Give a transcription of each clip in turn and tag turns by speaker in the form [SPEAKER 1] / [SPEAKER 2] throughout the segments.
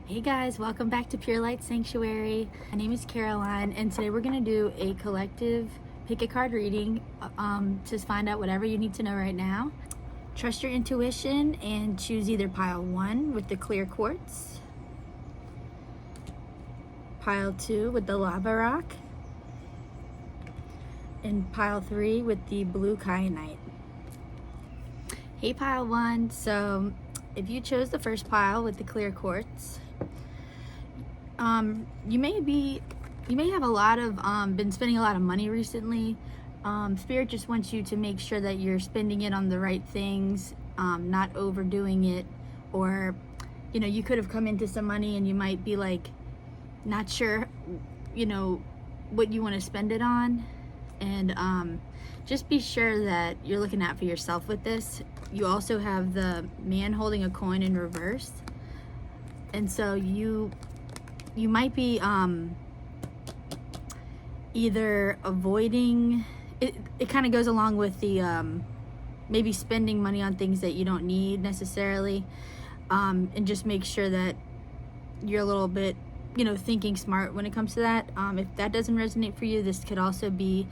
[SPEAKER 1] Hey guys, welcome back to Pure Light Sanctuary. My name is Caroline, and today we're going to do a collective pick a card reading to find out whatever you need to know right now. Trust your intuition and choose either pile 1 with the clear quartz, pile 2 with the lava rock, and pile 3 with the blue kyanite. Hey pile 1, so if you chose the first pile with the clear quartz, you may have a lot of been spending a lot of money recently. Spirit just wants you to make sure that you're spending it on the right things, not overdoing it. Or you could have come into some money and you might be like not sure what you want to spend it on. And just be sure that you're looking out for yourself with this. You also have the man holding a coin in reverse, and so you might be either avoiding it. It kind of goes along with the maybe spending money on things that you don't need necessarily, and just make sure that you're a little bit thinking smart when it comes to that. If that doesn't resonate for you, this could also be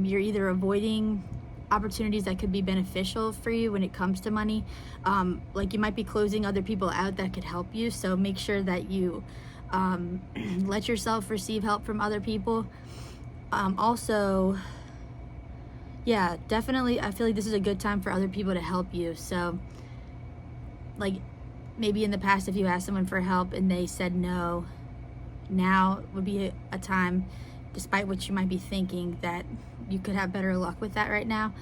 [SPEAKER 1] you're either avoiding opportunities that could be beneficial for you when it comes to money. Like you might be closing other people out that could help you, so make sure that you let yourself receive help from other people. Also, yeah, definitely I feel like this is a good time for other people to help you. So like maybe in the past, if you asked someone for help and they said no, now would be a time, despite what you might be thinking, that you could have better luck with that right now.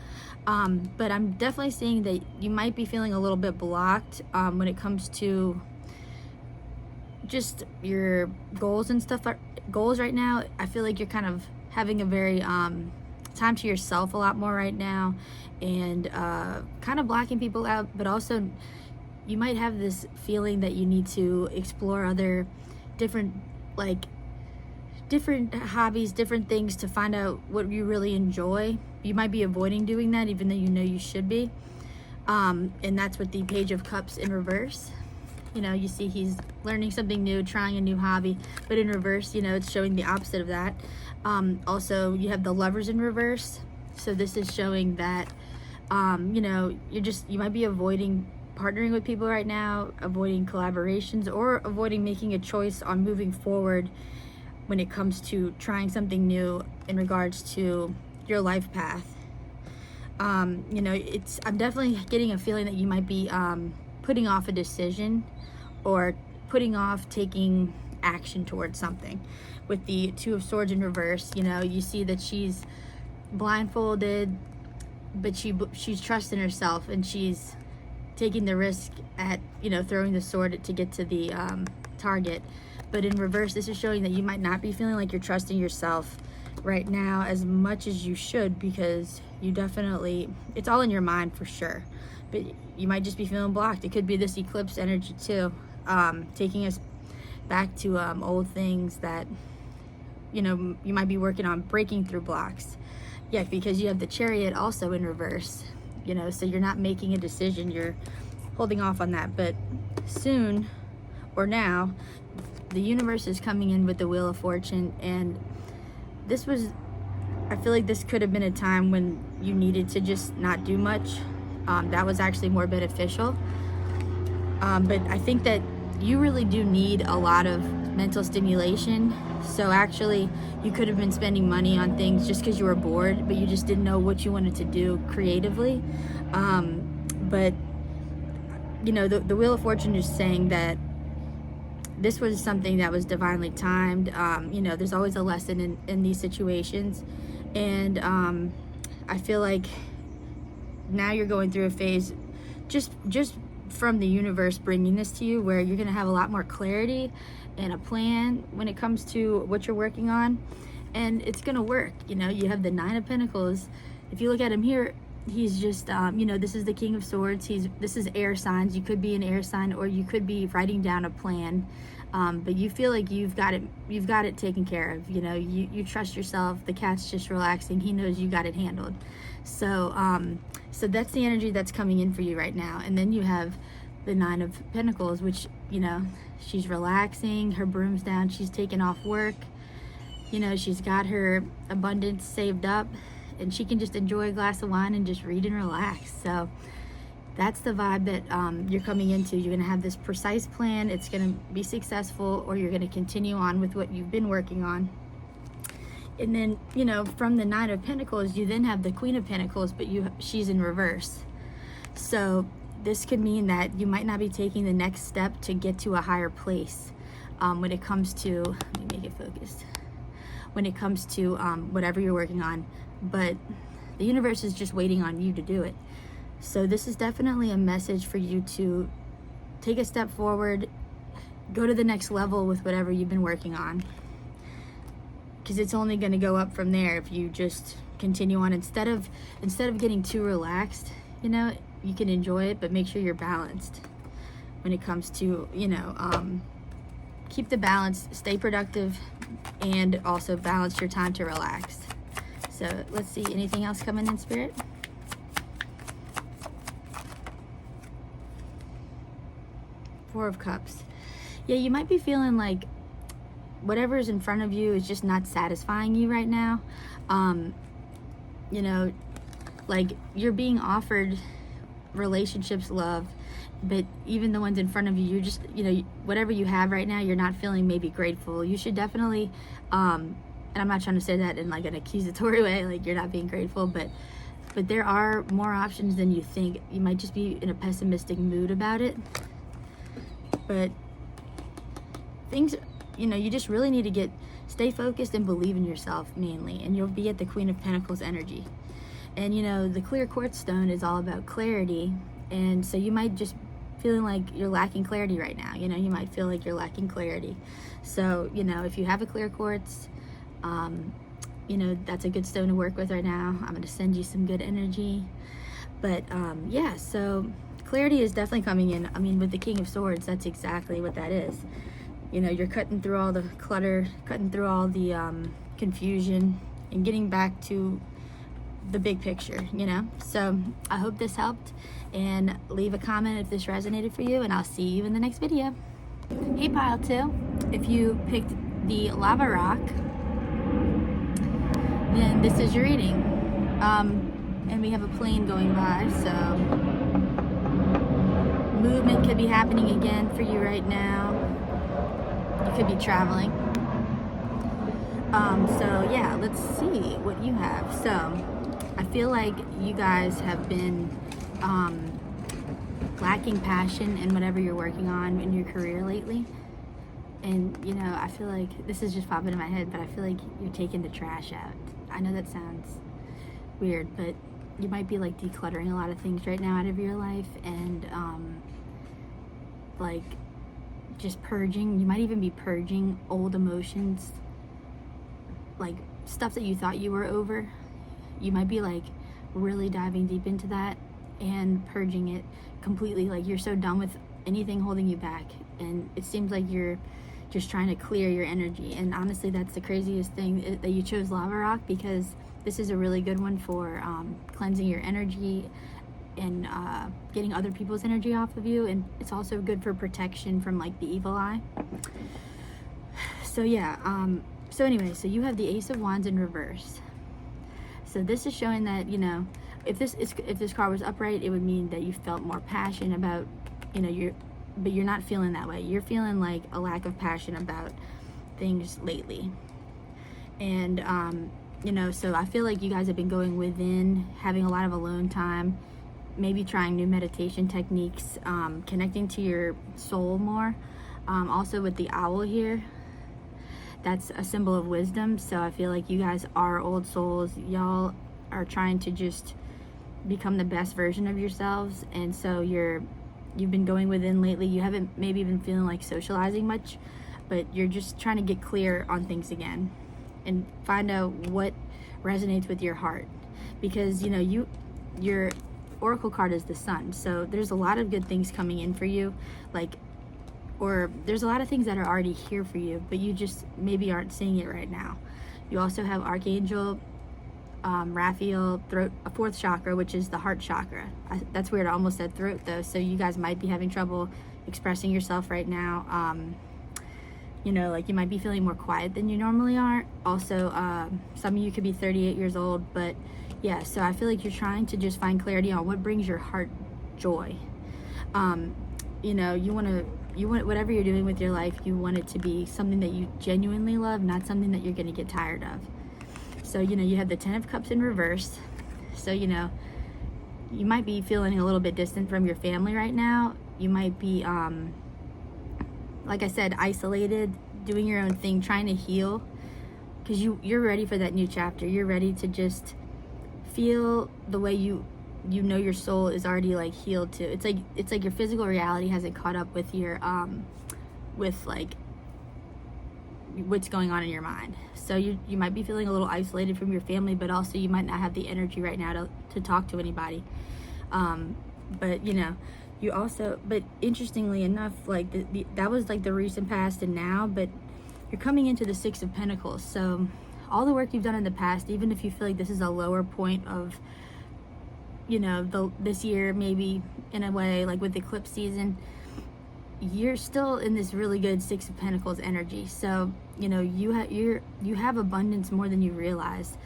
[SPEAKER 1] But I'm definitely seeing that you might be feeling a little bit blocked when it comes to just your goals and stuff. Goals right now, I feel like you're kind of having a very time to yourself a lot more right now, and kind of blocking people out. But also you might have this feeling that you need to explore other different hobbies, different things to find out what you really enjoy. You might be avoiding doing that even though you know you should be. And that's with the Page of Cups in reverse. You see he's learning something new, trying a new hobby, but in reverse, it's showing the opposite of that. Also, you have the Lovers in reverse. So this is showing that, you might be avoiding partnering with people right now, avoiding collaborations, or avoiding making a choice on moving forward when it comes to trying something new in regards to your life path. I'm definitely getting a feeling that you might be putting off a decision or putting off taking action towards something. With the Two of Swords in reverse, you see that she's blindfolded, but she's trusting herself, and she's taking the risk at throwing the sword to get to the target. But in reverse, this is showing that you might not be feeling like you're trusting yourself right now as much as you should, because you definitely, it's all in your mind for sure, but you might just be feeling blocked. It could be this eclipse energy too, taking us back to old things that you might be working on breaking through blocks. Yeah, because you have the Chariot also in reverse, so you're not making a decision, you're holding off on that. But soon, or now, the universe is coming in with the Wheel of Fortune, and I feel like this could have been a time when you needed to just not do much. That was actually more beneficial. But I think that you really do need a lot of mental stimulation. So actually, you could have been spending money on things just because you were bored, but you just didn't know what you wanted to do creatively. But the Wheel of Fortune is saying that this was something that was divinely timed. There's always a lesson in these situations. And I feel like now you're going through a phase just from the universe bringing this to you, where you're going to have a lot more clarity and a plan when it comes to what you're working on, and it's going to work. You have the Nine of Pentacles. If you look at him here, he's just this is the King of Swords. This is air signs. You could be an air sign, or you could be writing down a plan, but you feel like you've got it taken care of. You trust yourself. The cat's just relaxing. He knows you got it handled. So that's the energy that's coming in for you right now. And then you have the Nine of Pentacles, which, you know, she's relaxing, her broom's down, she's taking off work, you know, she's got her abundance saved up, and she can just enjoy a glass of wine and just read and relax. So that's the vibe that you're coming into. You're going to have this precise plan. It's going to be successful, or you're going to continue on with what you've been working on. And then, you know, from the Nine of Pentacles, you then have the Queen of Pentacles, but she's in reverse. So this could mean that you might not be taking the next step to get to a higher place when it comes to, let me make it focused, when it comes to whatever you're working on. But the universe is just waiting on you to do it. So this is definitely a message for you to take a step forward, go to the next level with whatever you've been working on. Because it's only going to go up from there if you just continue on. Instead of getting too relaxed, you know, you can enjoy it, but make sure you're balanced when it comes to, you know, keep the balance, stay productive, and also balance your time to relax. So let's see, anything else coming in, Spirit? Four of Cups. Yeah, you might be feeling like whatever is in front of you is just not satisfying you right now. You know, like you're being offered relationships, love, but even the ones in front of you, you're just, you know, whatever you have right now, you're not feeling maybe grateful. You should definitely, and I'm not trying to say that in like an accusatory way, like you're not being grateful, but there are more options than you think. You might just be in a pessimistic mood about it, but things, you know, you just really need to stay focused and believe in yourself mainly, and you'll be at the Queen of Pentacles energy. And you know, the clear quartz stone is all about clarity, and so you might just feeling like you're lacking clarity right now. You know, you might feel like you're lacking clarity. So, you know, if you have a clear quartz, you know, that's a good stone to work with right now. I'm going to send you some good energy. But yeah, so clarity is definitely coming in. I mean, with the King of Swords, that's exactly what that is. You know, you're cutting through all the clutter, cutting through all the confusion, and getting back to the big picture, you know. So I hope this helped, and leave a comment if this resonated for you, and I'll see you in the next video. Hey Pile 2, if you picked the lava rock, then this is your reading. And we have a plane going by, so movement could be happening again for you right now. You could be traveling. So yeah, let's see what you have. So I feel like you guys have been lacking passion in whatever you're working on in your career lately. And you know, I feel like this is just popping in my head, but I feel like you're taking the trash out. I know that sounds weird, but you might be like decluttering a lot of things right now out of your life, and like just purging. You might even be purging old emotions, like stuff that you thought you were over. You might be like really diving deep into that and purging it completely. Like you're so done with anything holding you back, and it seems like you're just trying to clear your energy. And honestly, that's the craziest thing, that you chose lava rock, because this is a really good one for cleansing your energy and getting other people's energy off of you, and it's also good for protection from like the evil eye. So yeah, so anyway, so you have the Ace of Wands in reverse. So this is showing that, you know, if this card was upright, it would mean that you felt more passion about, you know, but you're not feeling that way. You're feeling like a lack of passion about things lately. And you know, so I feel like you guys have been going within, having a lot of alone time, maybe trying new meditation techniques, connecting to your soul more. Also with the owl here, that's a symbol of wisdom. So I feel like you guys are old souls. Y'all are trying to just become the best version of yourselves, and so you've been going within lately. You haven't maybe been feeling like socializing much, but you're just trying to get clear on things again and find out what resonates with your heart, because you know, your oracle card is the Sun, so there's a lot of good things coming in for you, like, or there's a lot of things that are already here for you, but you just maybe aren't seeing it right now. You also have Archangel Raphael throat, a fourth chakra, which is the heart chakra. That's weird. I almost said throat though. So you guys might be having trouble expressing yourself right now. You know, like you might be feeling more quiet than you normally are. Also, some of you could be 38 years old, but yeah, so I feel like you're trying to just find clarity on what brings your heart joy. You know, you want whatever you're doing with your life, you want it to be something that you genuinely love, not something that you're going to get tired of. So, you know, you have the 10 of Cups in reverse. So, you know, you might be feeling a little bit distant from your family right now. You might be, like I said, isolated, doing your own thing, trying to heal, because you're ready for that new chapter. You're ready to just feel the way you know your soul is already like healed to. It's like your physical reality hasn't caught up with your with like what's going on in your mind. So you might be feeling a little isolated from your family, but also you might not have the energy right now to talk to anybody. But you know, you also, but interestingly enough, like that was like the recent past and now, but you're coming into the 6 of Pentacles. So all the work you've done in the past, even if you feel like this is a lower point of, you know, this year, maybe in a way, like with eclipse season, you're still in this really good 6 of Pentacles energy. So, you know, you have abundance more than you realize.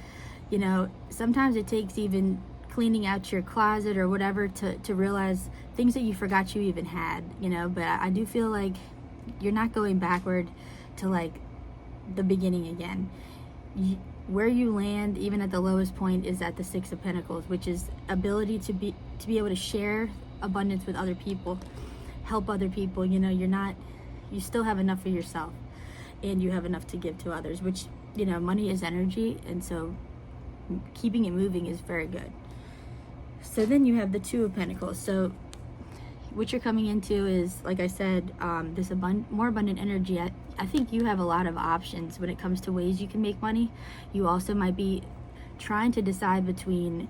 [SPEAKER 1] You know, sometimes it takes even cleaning out your closet or whatever to realize things that you forgot you even had, you know. But I do feel like you're not going backward to like the beginning again. Where you land, even at the lowest point, is at the 6 of Pentacles, which is ability to be able to share abundance with other people, help other people. You know, you still have enough for yourself, and you have enough to give to others, which, you know, money is energy, and so keeping it moving is very good. So then you have the 2 of Pentacles. So what you're coming into is, like I said, this more abundant energy. I think you have a lot of options when it comes to ways you can make money. You also might be trying to decide between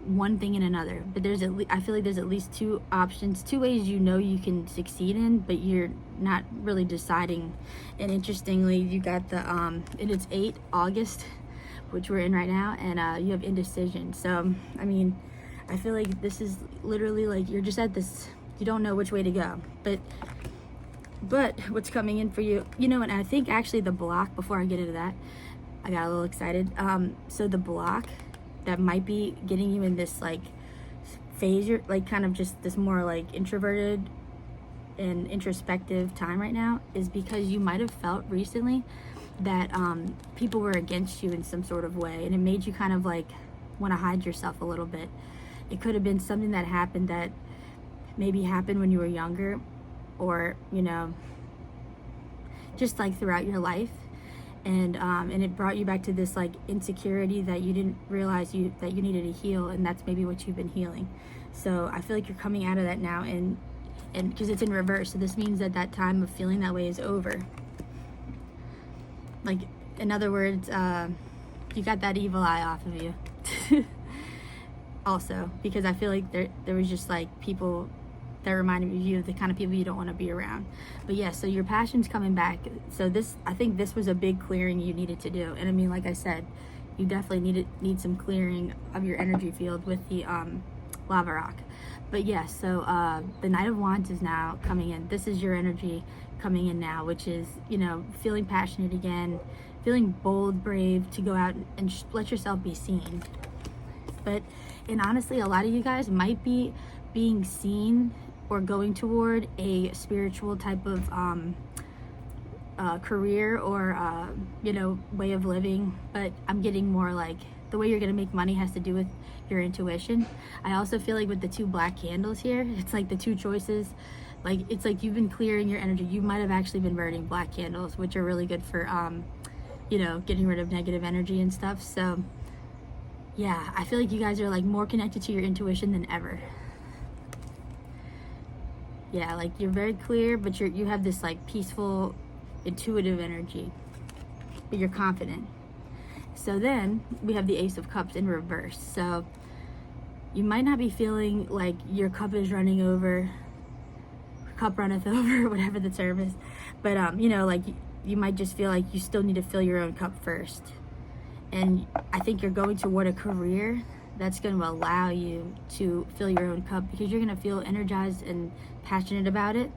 [SPEAKER 1] one thing and another, but I feel like there's at least 2 options, 2 ways you know you can succeed in, but you're not really deciding. And interestingly, you got the and it's 8 August, which we're in right now, and you have indecision. So I mean, I feel like this is literally like you're just at this, you don't know which way to go. But what's coming in for you, you know, and I think actually the block, before I get into that, I got a little excited. So the block that might be getting you in this like phase, you're like kind of just this more like introverted and introspective time right now, is because you might have felt recently that people were against you in some sort of way, and it made you kind of like want to hide yourself a little bit. It could have been something that happened that maybe happened when you were younger, or, you know, just like throughout your life, and it brought you back to this like insecurity that you didn't realize that you needed to heal, and that's maybe what you've been healing. So I feel like you're coming out of that now, and because it's in reverse, so this means that time of feeling that way is over. Like, in other words, you got that evil eye off of you. Also, because I feel like there was just like people that reminded you of the kind of people you don't want to be around. But yeah, so your passion's coming back. So I think this was a big clearing you needed to do. And I mean, like I said, you definitely need some clearing of your energy field with the lava rock. But yeah, so the Knight of Wands is now coming in. This is your energy coming in now, which is, you know, feeling passionate again, feeling bold, brave to go out and let yourself be seen. And honestly, a lot of you guys might be being seen or going toward a spiritual type of career or you know, way of living. But I'm getting more like the way you're gonna make money has to do with your intuition. I also feel like with the 2 black candles here, it's like the 2 choices. Like, it's like you've been clearing your energy. You might have actually been burning black candles, which are really good for you know, getting rid of negative energy and stuff. So yeah, I feel like you guys are like more connected to your intuition than ever. Yeah, like you're very clear, but you have this like peaceful, intuitive energy, but you're confident. So then we have the Ace of Cups in reverse. So you might not be feeling like your cup is running over, cup runneth over, whatever the term is. But you know, like you might just feel like you still need to fill your own cup first. And I think you're going toward a career that's going to allow you to fill your own cup, because you're going to feel energized and passionate about it.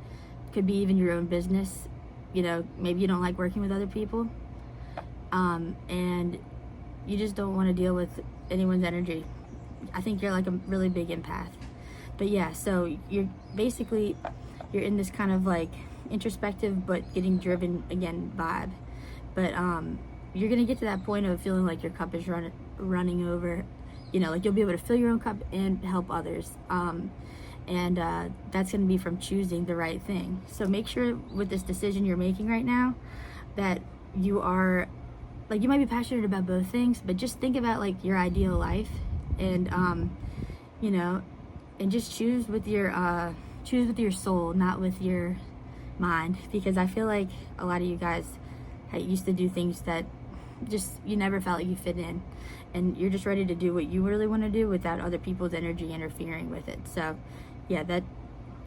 [SPEAKER 1] Could be even your own business. You know, maybe you don't like working with other people, and you just don't want to deal with anyone's energy. I think you're like a really big empath. But yeah, so you're in this kind of like introspective but getting driven again vibe. But you're gonna get to that point of feeling like your cup is running over. You know, like you'll be able to fill your own cup and help others. And that's gonna be from choosing the right thing. So make sure with this decision you're making right now that you are, like, you might be passionate about both things, but just think about like your ideal life, and you know, and just choose with your soul, not with your mind, because I feel like a lot of you guys used to do things that just you never felt like you fit in, and you're just ready to do what you really want to do without other people's energy interfering with it. So yeah, that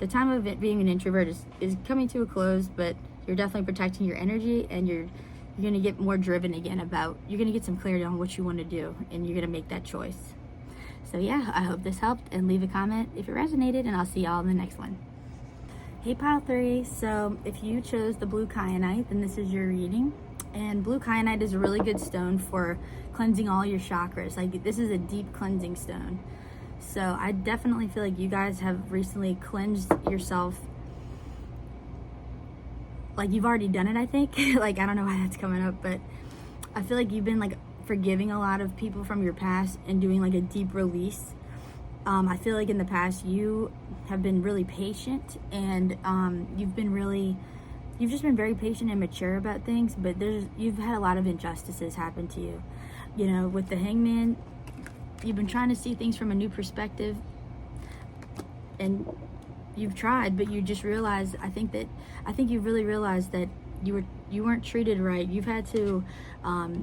[SPEAKER 1] the time of it being an introvert is coming to a close, but you're definitely protecting your energy, and you're going to get more driven again you're going to get some clarity on what you want to do, and you're going to make that choice. So yeah, I hope this helped, and leave a comment if it resonated, and I'll see y'all in the next one. Hey Pile 3, so if you chose the blue kyanite, then this is your reading. And blue kyanite is a really good stone for cleansing all your chakras. Like, this is a deep cleansing stone. So I definitely feel like you guys have recently cleansed yourself. Like, you've already done it, I think. Like, I don't know why that's coming up, but I feel like you've been like forgiving a lot of people from your past and doing like a deep release. I feel like in the past you have been really patient, and you've just been very patient and mature about things, but you've had a lot of injustices happen to you. You know, with the Hangman, you've been trying to see things from a new perspective, and you've tried, but you just realized, I think you've really realized that you weren't treated right. You've had to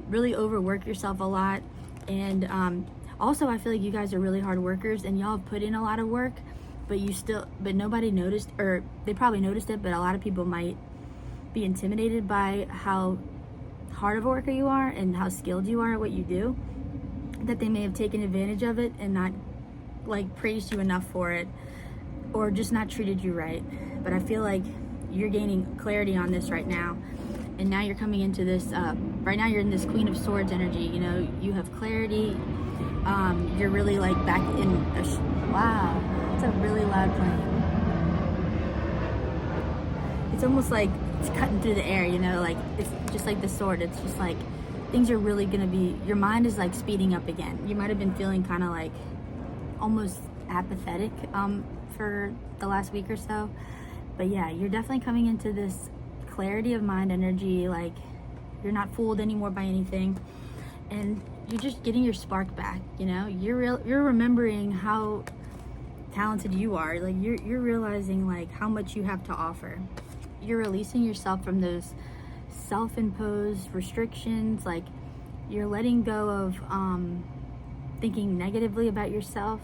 [SPEAKER 1] really overwork yourself a lot, and also I feel like you guys are really hard workers, and y'all have put in a lot of work, but nobody noticed, or they probably noticed it, but a lot of people might be intimidated by how hard of a worker you are and how skilled you are at what you do, that they may have taken advantage of it and not like praised you enough for it, or just not treated you right. But I feel like you're gaining clarity on this right now, and now you're coming into this right now you're in this Queen of Swords energy. You know, you have clarity. You're really like back in wow, it's a really loud plane. It's almost like it's cutting through the air, you know, like it's just like the sword. It's just like things are really gonna be, your mind is like speeding up again. You might have been feeling kind of like almost apathetic for the last week or so, but yeah, you're definitely coming into this clarity of mind energy. Like, you're not fooled anymore by anything, and you're just getting your spark back. You know, you're remembering how talented you are. Like, you're realizing like how much you have to offer. You're releasing yourself from those self-imposed restrictions. Like, you're letting go of thinking negatively about yourself,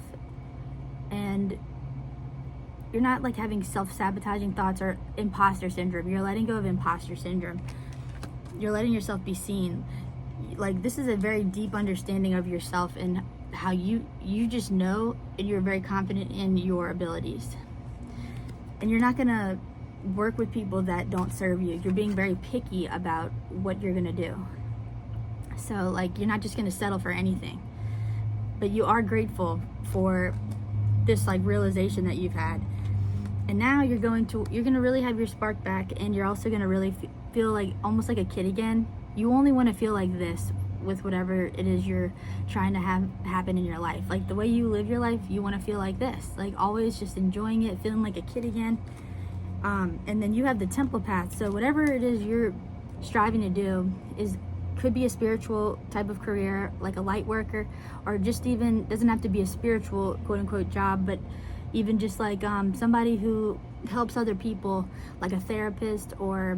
[SPEAKER 1] and you're not like having self-sabotaging thoughts or imposter syndrome. You're letting go of imposter syndrome. You're letting yourself be seen. Like, this is a very deep understanding of yourself, and how you just know, and you're very confident in your abilities, and you're not gonna work with people that don't serve you. You're being very picky about what you're gonna do. So like, you're not just gonna settle for anything, but you are grateful for this like realization that you've had. And now you're gonna really have your spark back, and you're also gonna really feel like almost like a kid again. You only want to feel like this with whatever it is you're trying to have happen in your life. Like, the way you live your life, you want to feel like this, like always just enjoying it, feeling like a kid again. And then you have the temple path. So whatever it is you're striving to do could be a spiritual type of career, like a light worker, or just even doesn't have to be a spiritual quote unquote job, but even just like somebody who helps other people, like a therapist, or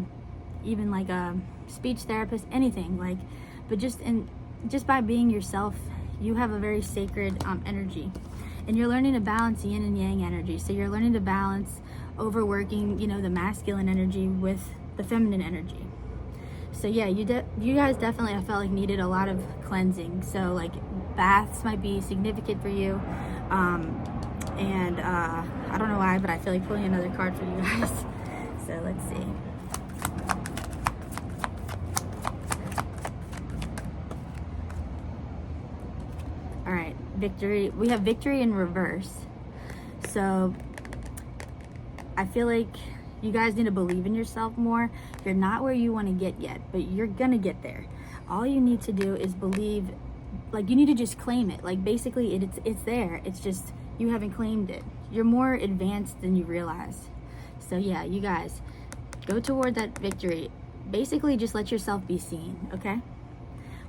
[SPEAKER 1] even like a speech therapist, anything. Like, but just by being yourself, you have a very sacred energy, and you're learning to balance yin and yang energy. So you're learning to balance overworking, you know, the masculine energy with the feminine energy. So yeah, you guys definitely, I felt like, needed a lot of cleansing. So like baths might be significant for you. And I don't know why, but I feel like pulling another card for you guys. So let's see. All right, victory. We have victory in reverse. So I feel like you guys need to believe in yourself more. You're not where you want to get yet, but you're gonna get there. All you need to do is believe. Like, you need to just claim it. Like, basically it's there. It's just you haven't claimed it. You're more advanced than you realize. So yeah, you guys, go toward that victory. Basically just let yourself be seen, okay?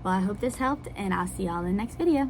[SPEAKER 1] Well, I hope this helped, and I'll see y'all in the next video.